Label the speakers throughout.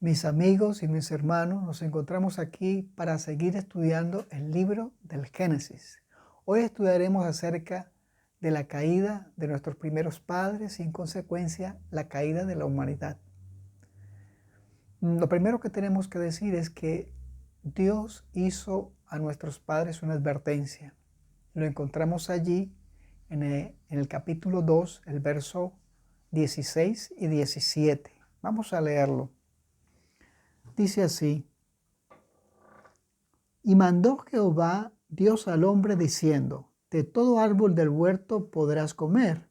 Speaker 1: Mis amigos y mis hermanos, nos encontramos aquí para seguir estudiando el libro del Génesis. Hoy estudiaremos acerca de la caída de nuestros primeros padres y en consecuencia la caída de la humanidad. Lo primero que tenemos que decir es que Dios hizo a nuestros padres una advertencia. Lo encontramos allí en el capítulo 2, el verso 16 y 17. Vamos a leerlo. Dice así: Y mandó Jehová Dios al hombre diciendo: De todo árbol del huerto podrás comer,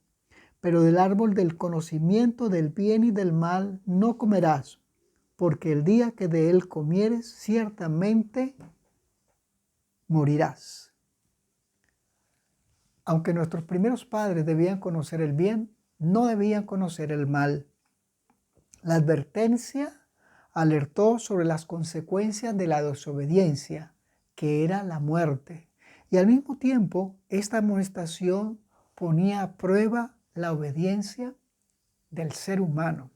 Speaker 1: pero del árbol del conocimiento del bien y del mal no comerás, porque el día que de él comieres ciertamente morirás. Aunque nuestros primeros padres debían conocer el bien, no debían conocer el mal. La advertencia alertó sobre las consecuencias de la desobediencia, que era la muerte. Y al mismo tiempo, esta amonestación ponía a prueba la obediencia del ser humano.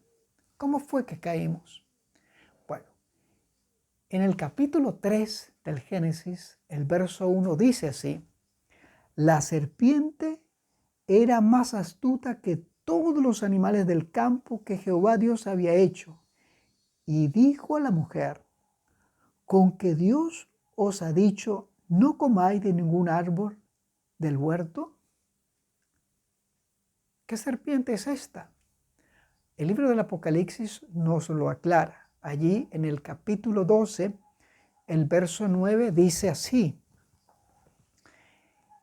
Speaker 1: ¿Cómo fue que caímos? Bueno, en el capítulo 3 del Génesis, el verso 1 dice así: La serpiente era más astuta que todos los animales del campo que Jehová Dios había hecho. Y dijo a la mujer: ¿Con que Dios os ha dicho, no comáis de ningún árbol del huerto? ¿Qué serpiente es esta? El libro del Apocalipsis nos lo aclara. Allí en el capítulo 12, el verso 9 dice así: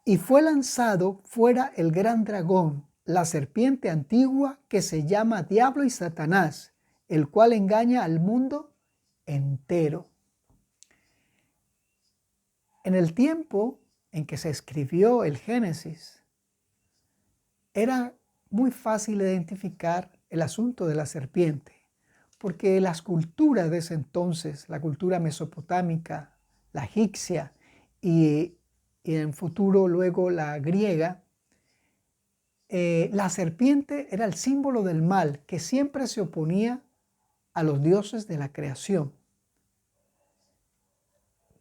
Speaker 1: Y fue lanzado fuera el gran dragón, la serpiente antigua que se llama Diablo y Satanás, el cual engaña al mundo entero. En el tiempo en que se escribió el Génesis, era muy fácil identificar el asunto de la serpiente, porque las culturas de ese entonces, la cultura mesopotámica, la egipcia y en futuro luego la griega, la serpiente era el símbolo del mal que siempre se oponía a los dioses de la creación.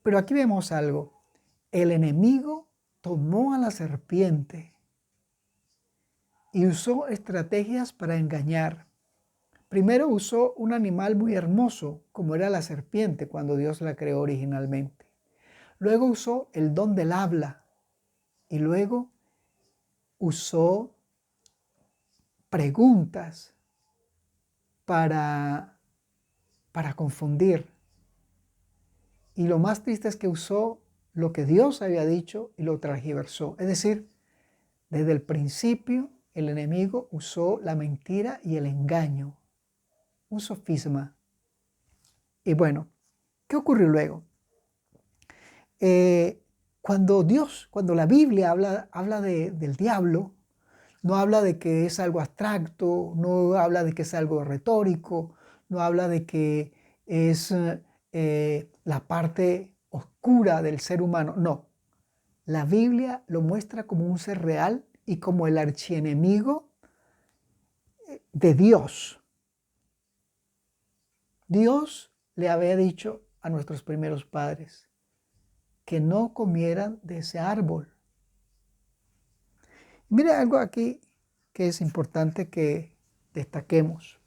Speaker 1: Pero aquí vemos algo. El enemigo tomó a la serpiente y usó estrategias para engañar. Primero usó un animal muy hermoso, como era la serpiente cuando Dios la creó originalmente. Luego usó el don del habla y luego usó preguntas para confundir. Y lo más triste es que usó lo que Dios había dicho y lo transgiversó. Es decir, desde el principio el enemigo usó la mentira y el engaño, un sofisma. Y bueno, ¿qué ocurrió luego? Cuando la Biblia habla del diablo, no habla de que es algo abstracto, no habla de que es algo retórico, no habla de que es la parte oscura del ser humano. No, la Biblia lo muestra como un ser real y como el archienemigo de Dios. Dios le había dicho a nuestros primeros padres que no comieran de ese árbol. Mira algo aquí que es importante que destaquemos.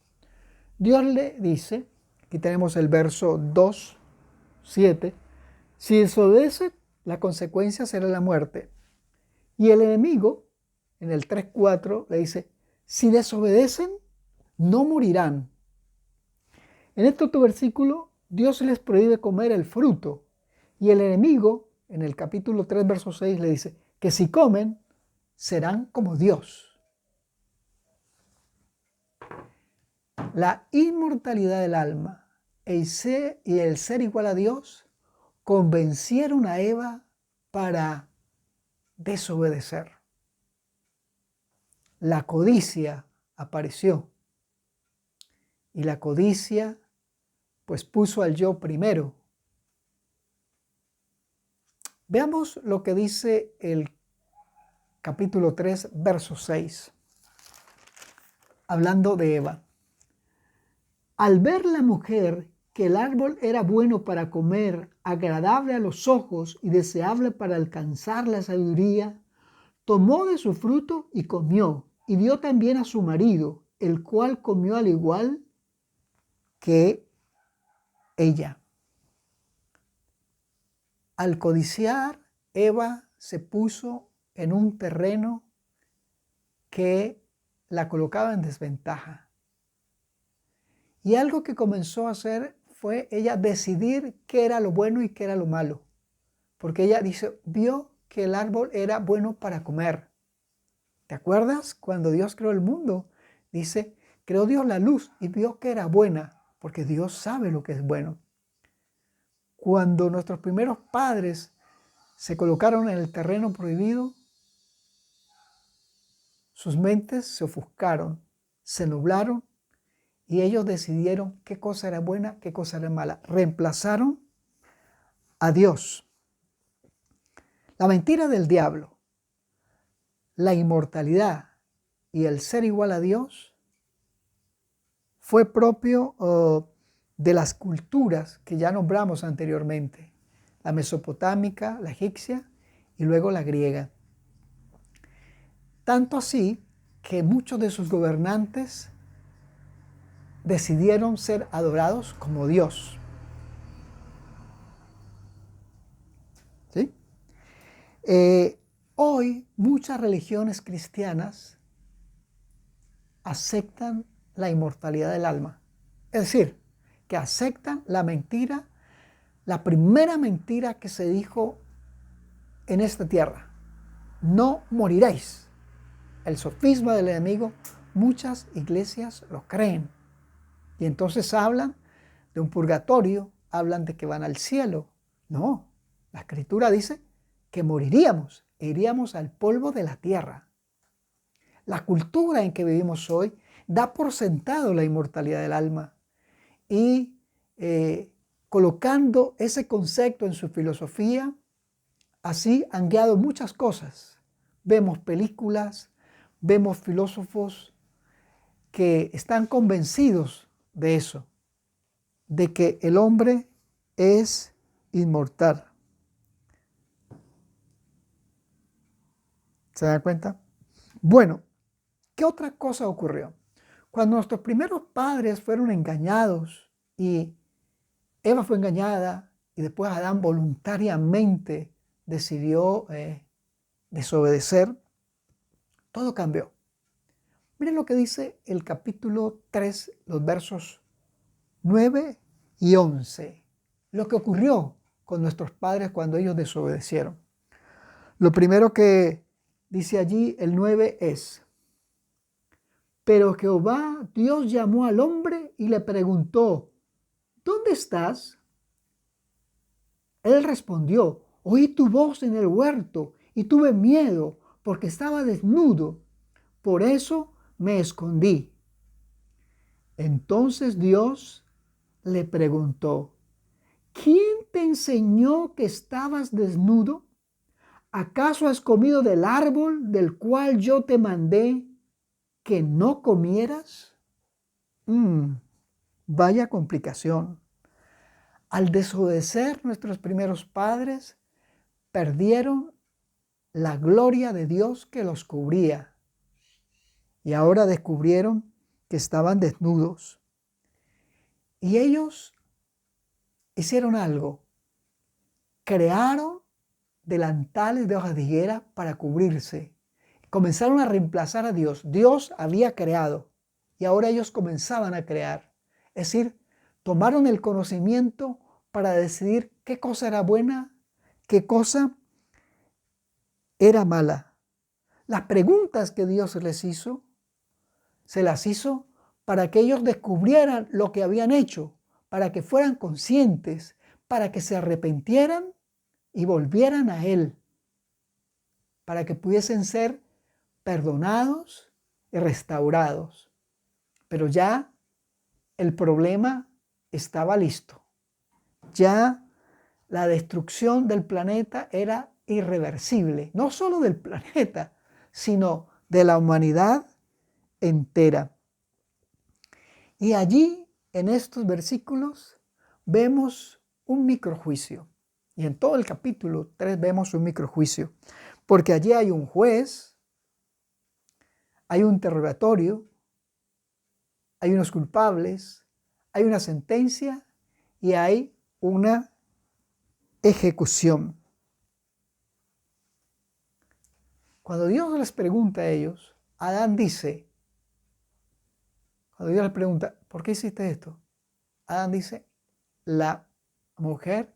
Speaker 1: Dios le dice, aquí tenemos el verso 2, 7, si desobedece, la consecuencia será la muerte. Y el enemigo, en el 3, 4, le dice, si desobedecen, no morirán. En este otro versículo, Dios les prohíbe comer el fruto. Y el enemigo, en el capítulo 3, verso 6, le dice que si comen, serán como Dios. La inmortalidad del alma y el ser igual a Dios convencieron a Eva para desobedecer. La codicia apareció y la codicia pues puso al yo primero. Veamos lo que dice el capítulo 3, verso 6, hablando de Eva. Al ver la mujer que el árbol era bueno para comer, agradable a los ojos y deseable para alcanzar la sabiduría, tomó de su fruto y comió, y dio también a su marido, el cual comió al igual que ella. Al codiciar, Eva se puso en un terreno que la colocaba en desventaja. Y algo que comenzó a hacer fue ella decidir qué era lo bueno y qué era lo malo. Porque ella vio que el árbol era bueno para comer. ¿Te acuerdas? Cuando Dios creó el mundo, dice, creó Dios la luz y vio que era buena, porque Dios sabe lo que es bueno. Cuando nuestros primeros padres se colocaron en el terreno prohibido, sus mentes se ofuscaron, se nublaron y ellos decidieron qué cosa era buena, qué cosa era mala. Reemplazaron a Dios. La mentira del diablo, la inmortalidad y el ser igual a Dios fue propio de las culturas que ya nombramos anteriormente, la mesopotámica, la egipcia y luego la griega. Tanto así que muchos de sus gobernantes decidieron ser adorados como Dios. ¿Sí? Hoy muchas religiones cristianas aceptan la inmortalidad del alma. Es decir, que aceptan la mentira, la primera mentira que se dijo en esta tierra. No moriréis. El sofisma del enemigo, muchas iglesias lo creen. Y entonces hablan de un purgatorio, hablan de que van al cielo. No, la Escritura dice que moriríamos, e iríamos al polvo de la tierra. La cultura en que vivimos hoy da por sentado la inmortalidad del alma y colocando ese concepto en su filosofía, así han guiado muchas cosas. Vemos películas, vemos filósofos que están convencidos de eso, de que el hombre es inmortal. ¿Se dan cuenta? Bueno, ¿qué otra cosa ocurrió? Cuando nuestros primeros padres fueron engañados y Eva fue engañada y después Adán voluntariamente decidió desobedecer, todo cambió. Miren lo que dice el capítulo 3, los versos 9 y 11. Lo que ocurrió con nuestros padres cuando ellos desobedecieron. Lo primero que dice allí el 9 es: pero Jehová Dios llamó al hombre y le preguntó, ¿dónde estás? Él respondió, oí tu voz en el huerto y tuve miedo porque estaba desnudo, por eso me escondí. Entonces Dios le preguntó, ¿quién te enseñó que estabas desnudo? ¿Acaso has comido del árbol del cual yo te mandé que no comieras? Vaya complicación. Al desobedecer nuestros primeros padres, perdieron la gloria de Dios que los cubría. Y ahora descubrieron que estaban desnudos. Y ellos hicieron algo. Crearon delantales de hojas de higuera para cubrirse. Comenzaron a reemplazar a Dios. Dios había creado y ahora ellos comenzaban a crear. Es decir, tomaron el conocimiento para decidir qué cosa era buena, qué cosa era mala. Las preguntas que Dios les hizo, se las hizo para que ellos descubrieran lo que habían hecho, para que fueran conscientes, para que se arrepintieran y volvieran a Él, para que pudiesen ser perdonados y restaurados. Pero ya el problema estaba listo. Ya la destrucción del planeta era irreversible, no solo del planeta, sino de la humanidad entera. Y allí en estos versículos vemos un microjuicio. Y en todo el capítulo 3 vemos un microjuicio. Porque allí hay un juez, hay un interrogatorio, hay unos culpables, hay una sentencia y hay una ejecución. Cuando Dios les pregunta a ellos, Adán dice, cuando Dios les pregunta, ¿por qué hiciste esto? Adán dice, la mujer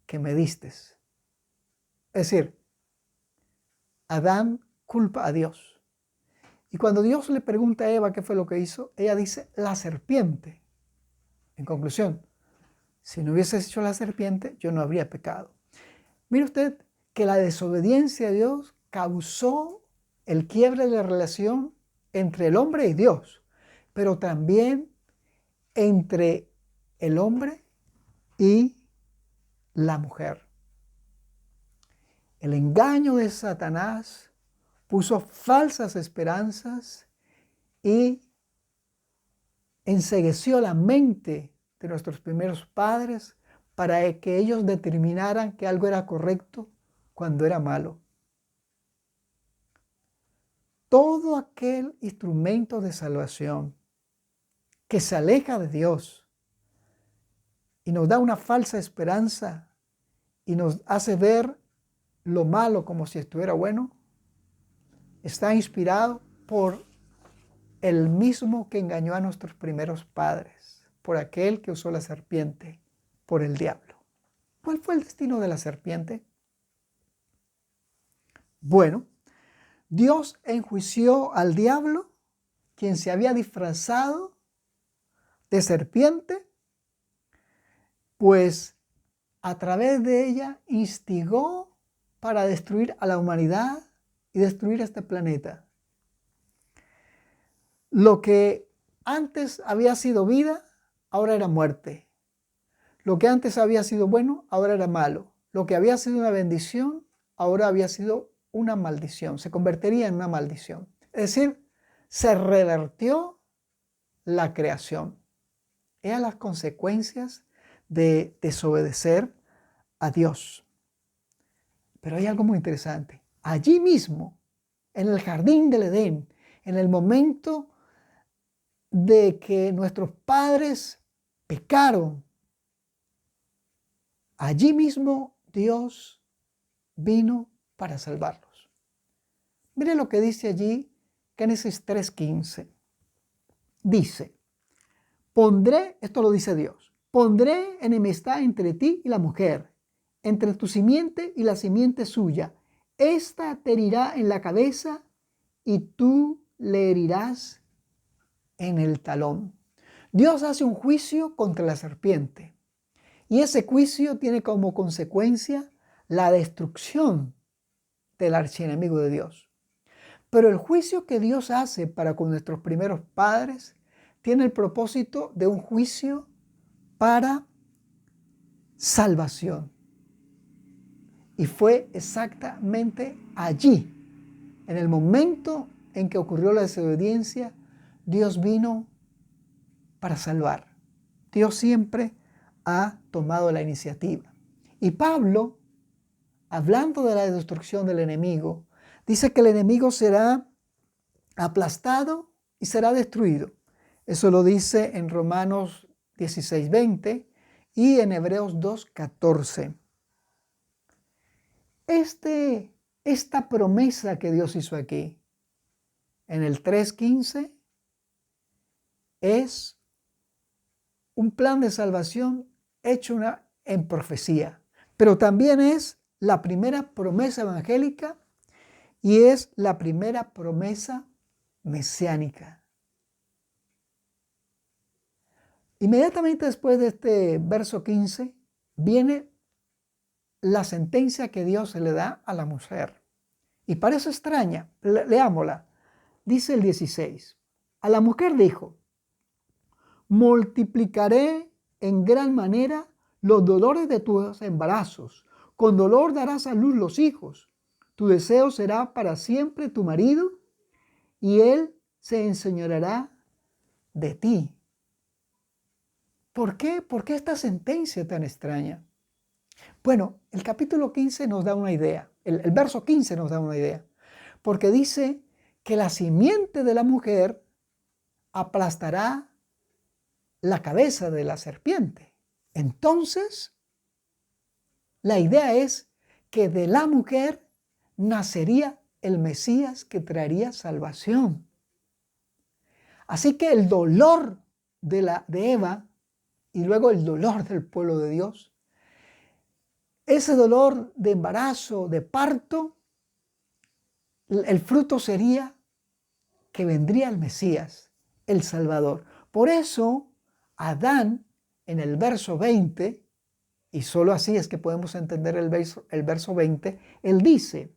Speaker 1: que me diste. Es decir, Adán culpa a Dios. Y cuando Dios le pregunta a Eva qué fue lo que hizo, ella dice, la serpiente. En conclusión, si no hubiese hecho la serpiente, yo no habría pecado. Mire usted que la desobediencia a Dios causó el quiebre de la relación entre el hombre y Dios, pero también entre el hombre y la mujer. El engaño de Satanás puso falsas esperanzas y encegueció la mente de nuestros primeros padres para que ellos determinaran que algo era correcto cuando era malo. Todo aquel instrumento de salvación que se aleja de Dios y nos da una falsa esperanza y nos hace ver lo malo como si estuviera bueno, está inspirado por el mismo que engañó a nuestros primeros padres, por aquel que usó la serpiente, por el diablo. ¿Cuál fue el destino de la serpiente? Bueno, Dios enjuició al diablo, quien se había disfrazado de serpiente, pues a través de ella instigó para destruir a la humanidad y destruir este planeta. Lo que antes había sido vida, ahora era muerte. Lo que antes había sido bueno, ahora era malo. Lo que había sido una bendición, ahora había sido una maldición. Se convertiría en una maldición. Es decir, se revertió la creación. Eran las consecuencias de desobedecer a Dios. Pero hay algo muy interesante. Allí mismo, en el jardín del Edén, en el momento de que nuestros padres pecaron, allí mismo Dios vino para salvarlos. Mire lo que dice allí Génesis 3:15. Dice, pondré, esto lo dice Dios, pondré enemistad entre ti y la mujer, entre tu simiente y la simiente suya. Esta te herirá en la cabeza y tú le herirás en el talón. Dios hace un juicio contra la serpiente y ese juicio tiene como consecuencia la destrucción del archienemigo de Dios. Pero el juicio que Dios hace para con nuestros primeros padres tiene el propósito de un juicio para salvación. Y fue exactamente allí, en el momento en que ocurrió la desobediencia, Dios vino para salvar. Dios siempre ha tomado la iniciativa. Y Pablo, hablando de la destrucción del enemigo, dice que el enemigo será aplastado y será destruido. Eso lo dice en Romanos 16:20 y en Hebreos 2:14. Esta promesa que Dios hizo aquí, en el 3:15, es un plan de salvación hecho en profecía, pero también es la primera promesa evangélica y es la primera promesa mesiánica. Inmediatamente después de este verso 15 viene la sentencia que Dios le da a la mujer. Y parece extraña, leámosla. Dice el 16, a la mujer dijo, multiplicaré en gran manera los dolores de tus embarazos, con dolor darás a luz los hijos, tu deseo será para siempre tu marido, y él se enseñoreará de ti. ¿Por qué? ¿Por qué esta sentencia tan extraña? Bueno, el capítulo 15 nos da una idea, el verso 15 nos da una idea, porque dice que la simiente de la mujer aplastará la cabeza de la serpiente. Entonces, la idea es que de la mujer nacería el Mesías que traería salvación. Así que el dolor de Eva y luego el dolor del pueblo de Dios, ese dolor de embarazo, de parto, el fruto sería que vendría el Mesías, el Salvador. Por eso, Adán, en el verso 20, y solo así es que podemos entender el verso 20, él dice,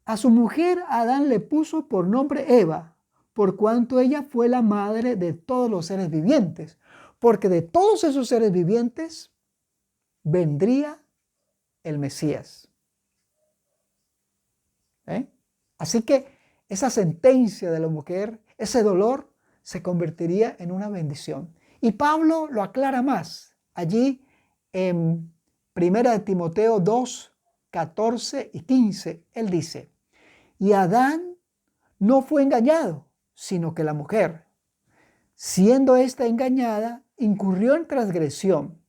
Speaker 1: a su mujer Adán le puso por nombre Eva, por cuanto ella fue la madre de todos los seres vivientes, porque de todos esos seres vivientes vendría el Mesías. Así que esa sentencia de la mujer, ese dolor, se convertiría en una bendición. Y Pablo lo aclara más. Allí en 1 Timoteo 2, 14 y 15, él dice, y Adán no fue engañado, sino que la mujer, siendo ésta engañada, incurrió en transgresión,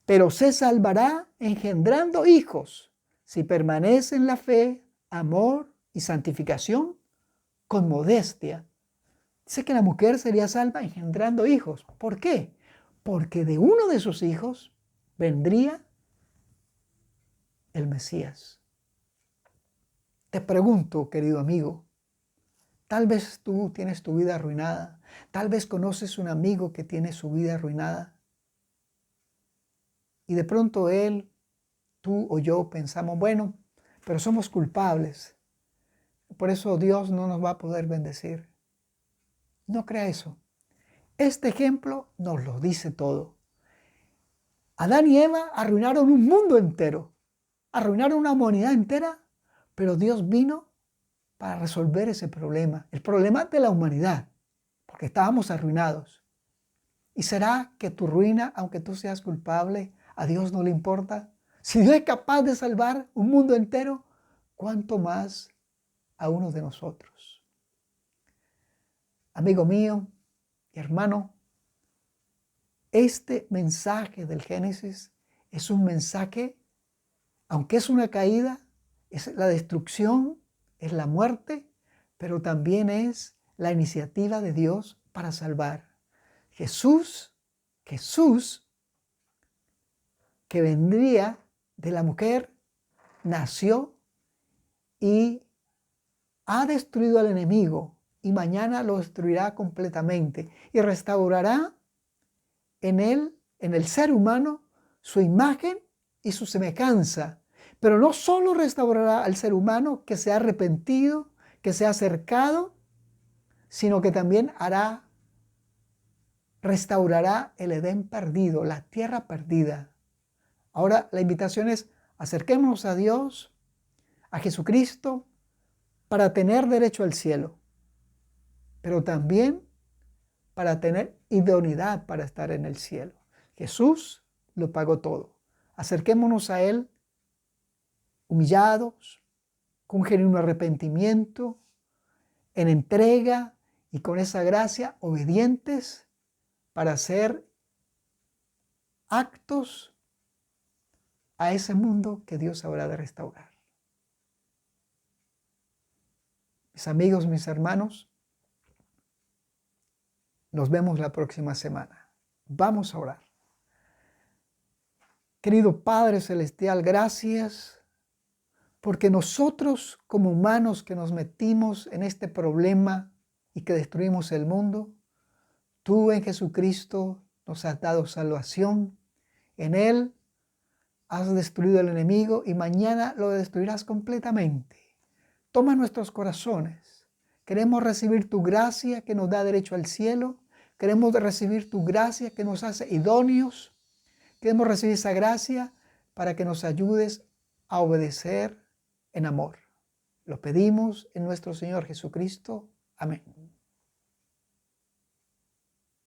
Speaker 1: pero se salvará engendrando hijos, si permanece en la fe, amor y santificación con modestia. Dice que la mujer sería salva engendrando hijos. ¿Por qué? Porque de uno de sus hijos vendría el Mesías. Te pregunto, querido amigo, tal vez tú tienes tu vida arruinada, tal vez conoces un amigo que tiene su vida arruinada y de pronto él, tú o yo pensamos, bueno, pero somos culpables, por eso Dios no nos va a poder bendecir. No crea eso. Este ejemplo nos lo dice todo. Adán y Eva arruinaron un mundo entero, arruinaron una humanidad entera, pero Dios vino para resolver ese problema, el problema de la humanidad, porque estábamos arruinados. ¿Y será que tu ruina, aunque tú seas culpable, a Dios no le importa? Si Dios es capaz de salvar un mundo entero, ¿cuánto más a uno de nosotros? Amigo mío y hermano, este mensaje del Génesis es un mensaje, aunque es una caída, es la destrucción, es la muerte, pero también es la iniciativa de Dios para salvar. Jesús, que vendría de la mujer, nació y ha destruido al enemigo y mañana lo destruirá completamente y restaurará en él, en el ser humano, su imagen y su semejanza. Pero no solo restaurará al ser humano que se ha arrepentido, que se ha acercado, sino que también restaurará el Edén perdido, la tierra perdida. Ahora la invitación es, acerquémonos a Dios, a Jesucristo, para tener derecho al cielo, pero también para tener idoneidad para estar en el cielo. Jesús lo pagó todo. Acerquémonos a Él humillados, con genuino arrepentimiento, en entrega y con esa gracia obedientes para hacer actos a ese mundo que Dios habrá de restaurar. Mis amigos, mis hermanos, nos vemos la próxima semana. Vamos a orar. Querido Padre Celestial, gracias porque nosotros como humanos que nos metimos en este problema y que destruimos el mundo, tú en Jesucristo nos has dado salvación. En Él has destruido al enemigo y mañana lo destruirás completamente. Toma nuestros corazones. Queremos recibir tu gracia que nos da derecho al cielo. Queremos recibir tu gracia que nos hace idóneos. Queremos recibir esa gracia para que nos ayudes a obedecer en amor. Lo pedimos en nuestro Señor Jesucristo. Amén.